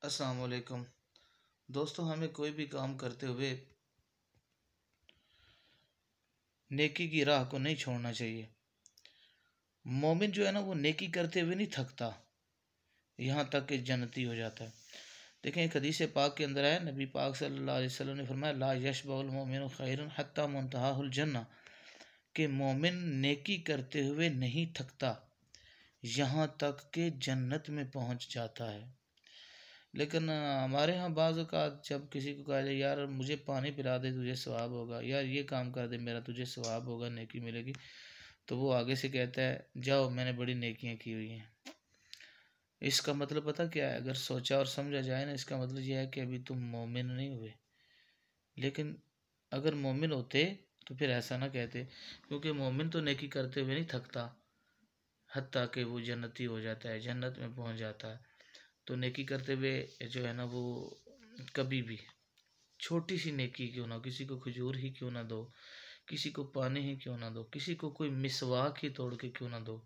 السلام علیکم دوستو، ہمیں کوئی بھی کام کرتے ہوئے نیکی کی راہ کو نہیں چھوڑنا چاہیے۔ مومن جو ہے نا وہ نیکی کرتے ہوئے نہیں تھکتا یہاں تک کہ جنتی ہو جاتا ہے۔ دیکھیں ایک حدیث پاک کے اندر ہے، نبی پاک صلی اللہ علیہ وسلم نے فرمایا لا یشبع المؤمن خیرا حتی منتہا الجنہ، کہ مومن نیکی کرتے ہوئے نہیں تھکتا یہاں تک کہ جنت میں پہنچ جاتا ہے۔ لیکن ہمارے ہاں بعض اوقات جب کسی کو کہا جائے یار مجھے پانی پلا دے تجھے ثواب ہوگا، یار یہ کام کر دے میرا تجھے ثواب ہوگا، نیکی ملے گی، تو وہ آگے سے کہتا ہے جاؤ میں نے بڑی نیکیاں کی ہوئی ہیں۔ اس کا مطلب پتہ کیا ہے؟ اگر سوچا اور سمجھا جائے نا، اس کا مطلب یہ ہے کہ ابھی تم مومن نہیں ہوئے۔ لیکن اگر مومن ہوتے تو پھر ایسا نہ کہتے، کیونکہ مومن تو نیکی کرتے ہوئے نہیں تھکتا حتیٰ کہ وہ جنتی ہو جاتا ہے، جنت میں پہنچ جاتا ہے۔ تو نیکی کرتے ہوئے جو ہے نا وہ کبھی بھی چھوٹی سی نیکی کیوں نہ، کسی کو کھجور ہی کیوں نہ دو، کسی کو پانی ہی کیوں نہ دو، کسی کو کوئی مسواک ہی توڑ کے کیوں نہ دو،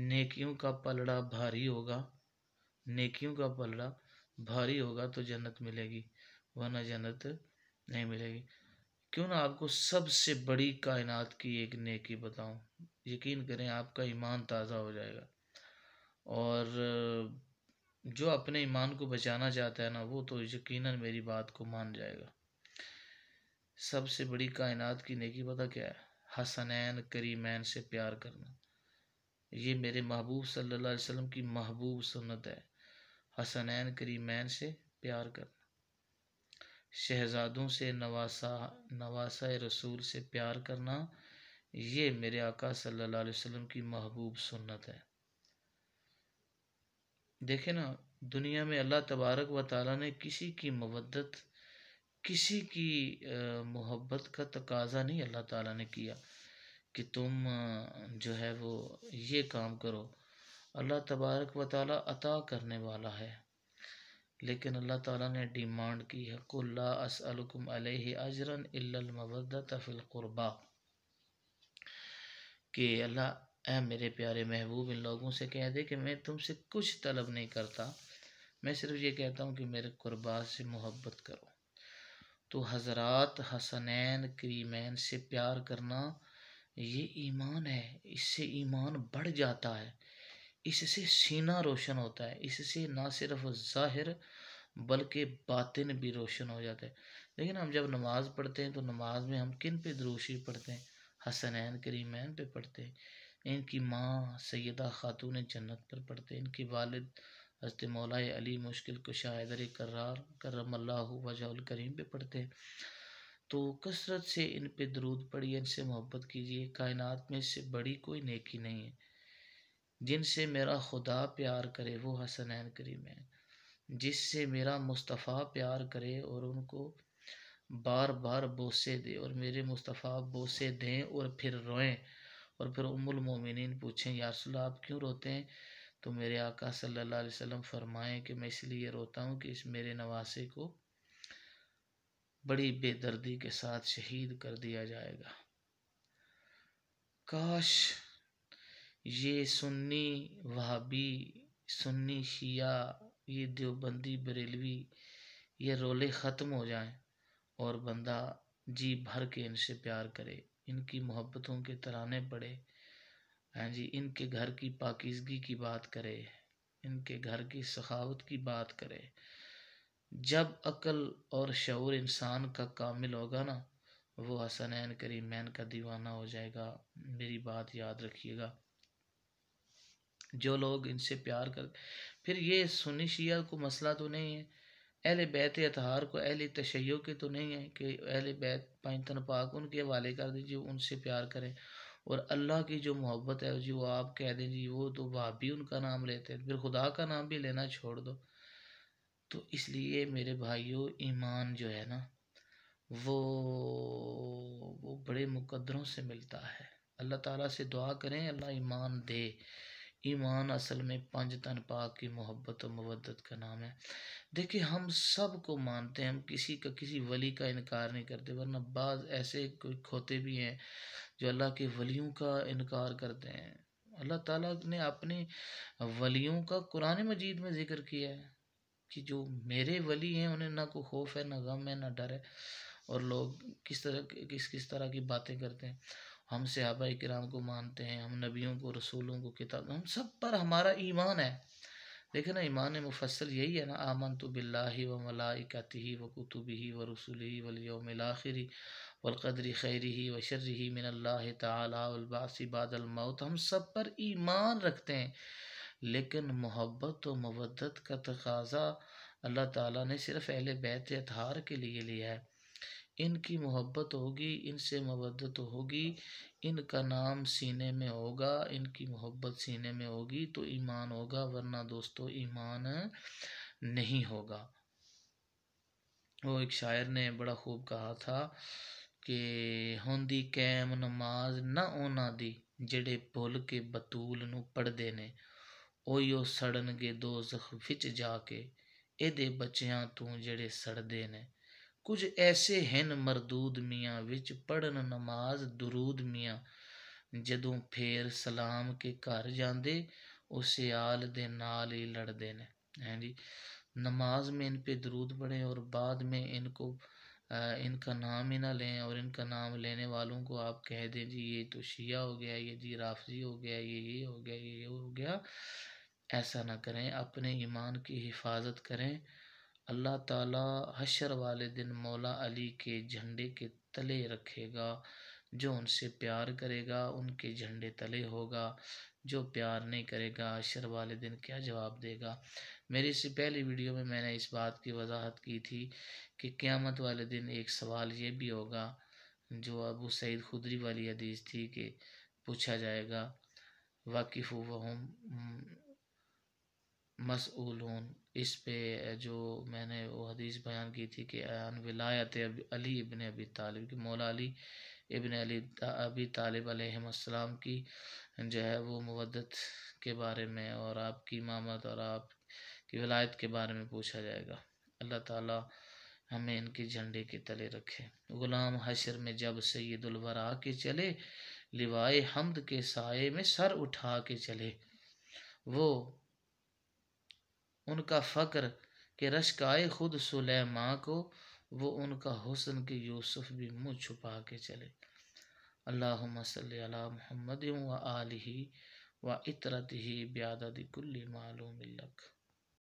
نیکیوں کا پلڑا بھاری ہوگا، نیکیوں کا پلڑا بھاری ہوگا تو جنت ملے گی، ورنہ جنت نہیں ملے گی۔ کیوں نہ آپ کو سب سے بڑی کائنات کی ایک نیکی بتاؤں، یقین کریں آپ کا ایمان تازہ ہو جائے گا، اور جو اپنے ایمان کو بچانا چاہتا ہے نا وہ تو یقیناً میری بات کو مان جائے گا۔ سب سے بڑی کائنات کی نیکی پتہ کیا ہے؟ حسنین کریمین سے پیار کرنا۔ یہ میرے محبوب صلی اللہ علیہ وسلم کی محبوب سنت ہے، حسنین کریمین سے پیار کرنا، شہزادوں سے نواسہ رسول سے پیار کرنا، یہ میرے آقا صلی اللہ علیہ وسلم کی محبوب سنت ہے۔ دیکھیں نا، دنیا میں اللہ تبارک و تعالیٰ نے کسی کی مودت، کسی کی محبت کا تقاضا نہیں اللہ تعالیٰ نے کیا کہ تم جو ہے وہ یہ کام کرو۔ اللہ تبارک و تعالیٰ عطا کرنے والا ہے، لیکن اللہ تعالیٰ نے ڈیمانڈ کی ہے قُل لا اسألکم علیہ اجرا الا المودۃ فی القربیٰ، کہ اللہ اے میرے پیارے محبوب ان لوگوں سے کہہ دے کہ میں تم سے کچھ طلب نہیں کرتا، میں صرف یہ کہتا ہوں کہ میرے قربا سے محبت کرو۔ تو حضرات حسنین کریمین سے پیار کرنا یہ ایمان ہے، اس سے ایمان بڑھ جاتا ہے، اس سے سینہ روشن ہوتا ہے، اس سے نہ صرف ظاہر بلکہ باطن بھی روشن ہو جاتا ہے۔ لیکن ہم جب نماز پڑھتے ہیں تو نماز میں ہم کن پہ درود شریف پڑھتے ہیں؟ حسنین کریمین پہ پڑھتے ہیں، ان کی ماں سیدہ خاتون جنت پر پڑھتے ہیں، ان کی والد حضرت مولا علی مشکل کشا حیدر کرار کرم اللہ وجہ الکریم پہ پڑھتے ہیں۔ تو کثرت سے ان پہ درود پڑھیے، ان سے محبت کیجیے۔ کائنات میں اس سے بڑی کوئی نیکی نہیں ہے۔ جن سے میرا خدا پیار کرے وہ حسنین کریمین، جس سے میرا مصطفیٰ پیار کرے اور ان کو بار بار بوسے دے، اور میرے مصطفیٰ بوسے دیں اور پھر روئیں، اور پھر ام المومنین پوچھیں یا رسول اللہ آپ کیوں روتے ہیں؟ تو میرے آقا صلی اللہ علیہ وسلم فرمائیں کہ میں اس لیے روتا ہوں کہ اس میرے نواسے کو بڑی بے دردی کے ساتھ شہید کر دیا جائے گا۔ کاش یہ سنی وہابی، سنی شیعہ، یہ دیوبندی بریلوی یہ رولے ختم ہو جائیں اور بندہ جی بھر کے ان سے پیار کرے، ان کی محبتوں کے ترانے پڑھے، ہاں جی ان کے گھر کی پاکیزگی کی بات کرے، ان کے گھر کی سخاوت کی بات کرے۔ جب عقل اور شعور انسان کا کامل ہوگا نا، وہ حسنین کریمین کا دیوانہ ہو جائے گا۔ میری بات یاد رکھیے گا، جو لوگ ان سے پیار کر، پھر یہ سنی شیعہ کو مسئلہ تو نہیں ہے، اہل بیت اطہار کو، اہل تشیع کے تو نہیں ہے کہ اہل بیت پینتن پاک ان کے حوالے کر دیجیے، ان سے پیار کریں، اور اللہ کی جو محبت ہے جی وہ آپ کہہ دیں جی وہ تو بھابی ان کا نام لیتے ہیں، پھر خدا کا نام بھی لینا چھوڑ دو۔ تو اس لیے میرے بھائیوں ایمان جو ہے نا وہ بڑے مقدروں سے ملتا ہے۔ اللہ تعالیٰ سے دعا کریں اللہ ایمان دے۔ ایمان اصل میں پنج تن پاک کی محبت و مودت کا نام ہے۔ دیکھیں ہم سب کو مانتے ہیں، ہم کسی ولی کا انکار نہیں کرتے، ورنہ بعض ایسے کوئی کھوتے بھی ہیں جو اللہ کے ولیوں کا انکار کرتے ہیں، اللہ تعالیٰ نے اپنے ولیوں کا قرآن مجید میں ذکر کیا ہے کہ جو میرے ولی ہیں انہیں نہ کوئی خوف ہے، نہ غم ہے، نہ ڈر ہے۔ اور لوگ کس طرح کی باتیں کرتے ہیں۔ ہم صحابہ کرام کو مانتے ہیں، ہم نبیوں کو، رسولوں کو، کتاب، ہم سب پر ہمارا ایمان ہے، لیکن ایمان مفصل یہی ہے نا، آمنت باللہ و ملائکتہ و کتبہ و رسلہ والیوم الآخر والقدر خیرہ و شرہ من اللہ تعالی والبعث بعد الموت، ہم سب پر ایمان رکھتے ہیں، لیکن محبت و مودت کا تقاضا اللہ تعالیٰ نے صرف اہل بیت اطہار کے لیے لیا ہے۔ ان کی محبت ہوگی، ان سے مودت ہوگی، ان کا نام سینے میں ہوگا، ان کی محبت سینے میں ہوگی تو ایمان ہوگا، ورنہ دوستو ایمان نہیں ہوگا۔ وہ ایک شاعر نے بڑا خوب کہا تھا کہ ہوندی قائم نماز نہ اونا دی جڑے بھول کے بطول نو پڑھ دے نے، اویو سڑن گے دوزخ وچ جا کے اے دے بچیاں تو جڑے سڑ دے نے، کچھ ایسے ہن مردود میاں وچ پڑھن نماز درود میاں، جدوں پھیر سلام کے گھر جاندے اسے آل دے نال ہی لڑ دے نے۔ جی نماز میں ان پہ درود پڑھیں اور بعد میں ان کا نام ہی نہ لیں، اور ان کا نام لینے والوں کو آپ کہہ دیں جی یہ تو شیعہ ہو گیا، یہ جی رافضی ہو گیا، یہ ہو گیا، یہ ہو گیا۔ ایسا نہ کریں، اپنے ایمان کی حفاظت کریں۔ اللہ تعالیٰ حشر والے دن مولا علی کے جھنڈے کے تلے رکھے گا، جو ان سے پیار کرے گا ان کے جھنڈے تلے ہوگا، جو پیار نہیں کرے گا حشر والے دن کیا جواب دے گا۔ میری اس سے پہلی ویڈیو میں میں نے اس بات کی وضاحت کی تھی کہ قیامت والے دن ایک سوال یہ بھی ہوگا جو ابو سعید خدری والی حدیث تھی کہ پوچھا جائے گا واقف وہم مسئولون، اس پہ جو میں نے وہ حدیث بیان کی تھی کہ ان ولایت علی ابن ابی طالب کی، مولا علی ابن علی ابی طالب علیہ السلام کی جو ہے وہ مودت کے بارے میں اور آپ کی امامت اور آپ کی ولایت کے بارے میں پوچھا جائے گا۔ اللہ تعالی ہمیں ان کے جھنڈے کے تلے رکھے۔ غلام حشر میں جب سید الورا کے چلے، لوائے حمد کے سائے میں سر اٹھا کے چلے، وہ ان کا فقر کہ رشک آئے خود سلیماں کو، وہ ان کا حسن کہ یوسف بھی منہ چھپا کے چلے۔ اللہم صلی علی محمد و آلہ و اطرتہ بعدد کل معلوم لک۔